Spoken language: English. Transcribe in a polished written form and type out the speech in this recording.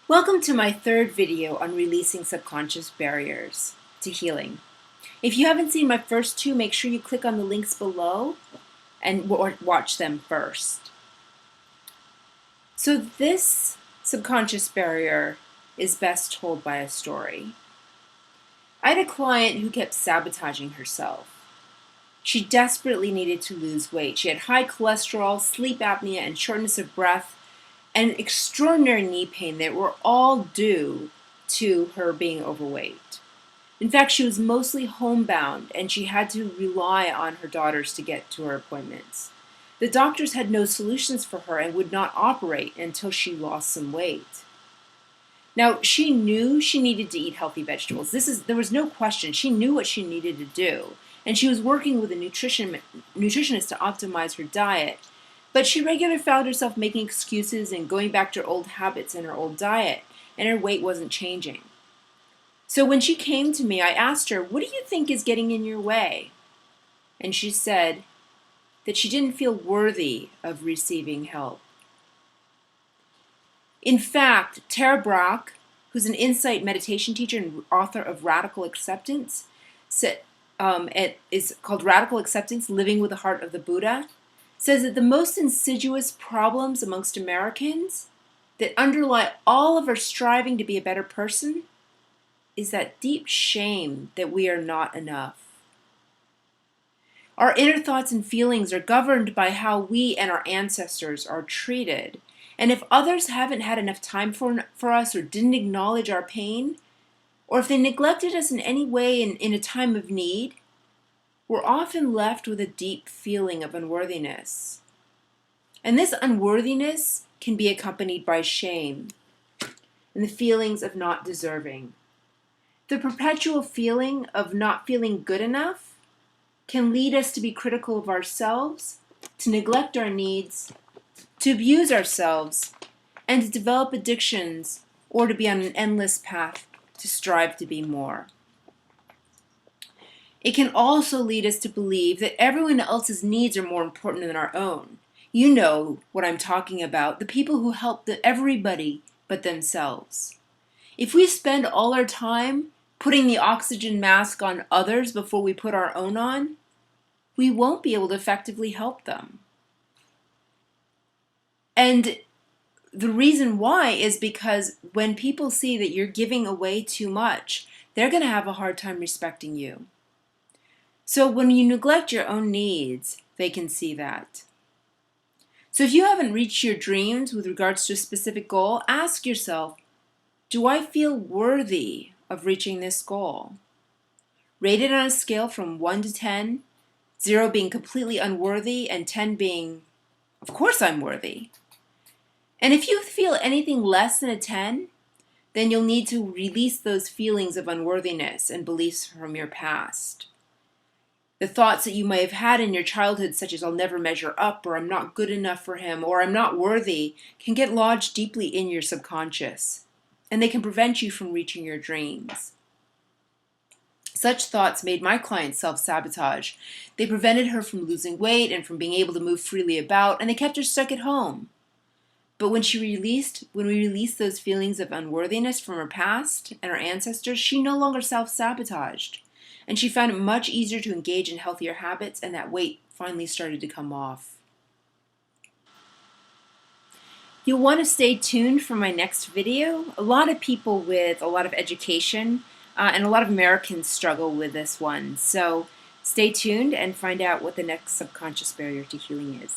Welcome to my third video on releasing subconscious barriers to healing. If you haven't seen my first two, make sure you click on the links below and watch them first. So this subconscious barrier is best told by a story. I had a client who kept sabotaging herself. She desperately needed to lose weight. She had high cholesterol, sleep apnea, and shortness of breath, and extraordinary knee pain that were all due to her being overweight. In fact, she was mostly homebound, and she had to rely on her daughters to get to her appointments. The doctors had no solutions for her and would not operate until she lost some weight. Now, she knew she needed to eat healthy vegetables. There was no question. She knew what she needed to do, and she was working with a nutritionist to optimize her diet. But she regularly found herself making excuses and going back to her old habits and her old diet, and her weight wasn't changing. So when she came to me, I asked her, "What do you think is getting in your way?" And she said that she didn't feel worthy of receiving help. In fact, Tara Brach, who's an insight meditation teacher and author of Radical Acceptance, it is called Radical Acceptance, Living with the Heart of the Buddha, says that the most insidious problems amongst Americans that underlie all of our striving to be a better person is that deep shame that we are not enough. Our inner thoughts and feelings are governed by how we and our ancestors are treated. And if others haven't had enough time for us or didn't acknowledge our pain, or if they neglected us in any way in a time of need, we're often left with a deep feeling of unworthiness. And this unworthiness can be accompanied by shame and the feelings of not deserving. The perpetual feeling of not feeling good enough can lead us to be critical of ourselves, to neglect our needs, to abuse ourselves, and to develop addictions, or to be on an endless path to strive to be more. It can also lead us to believe that everyone else's needs are more important than our own. You know what I'm talking about, the people who help everybody but themselves. If we spend all our time putting the oxygen mask on others before we put our own on, we won't be able to effectively help them. And the reason why is because when people see that you're giving away too much, they're going to have a hard time respecting you. So when you neglect your own needs, they can see that. So if you haven't reached your dreams with regards to a specific goal, ask yourself, do I feel worthy of reaching this goal? Rate it on a scale from 1 to 10, 0 being completely unworthy and 10 being, of course I'm worthy. And if you feel anything less than a 10, then you'll need to release those feelings of unworthiness and beliefs from your past. The thoughts that you may have had in your childhood, such as "I'll never measure up," or "I'm not good enough for him," or "I'm not worthy," can get lodged deeply in your subconscious, and they can prevent you from reaching your dreams. Such thoughts made my client self-sabotage. They prevented her from losing weight and from being able to move freely about, and they kept her stuck at home. But when we released those feelings of unworthiness from her past and her ancestors, she no longer self-sabotaged. And she found it much easier to engage in healthier habits, and that weight finally started to come off. You'll want to stay tuned for my next video. A lot of people with a lot of education and a lot of Americans struggle with this one. So stay tuned and find out what the next subconscious barrier to healing is.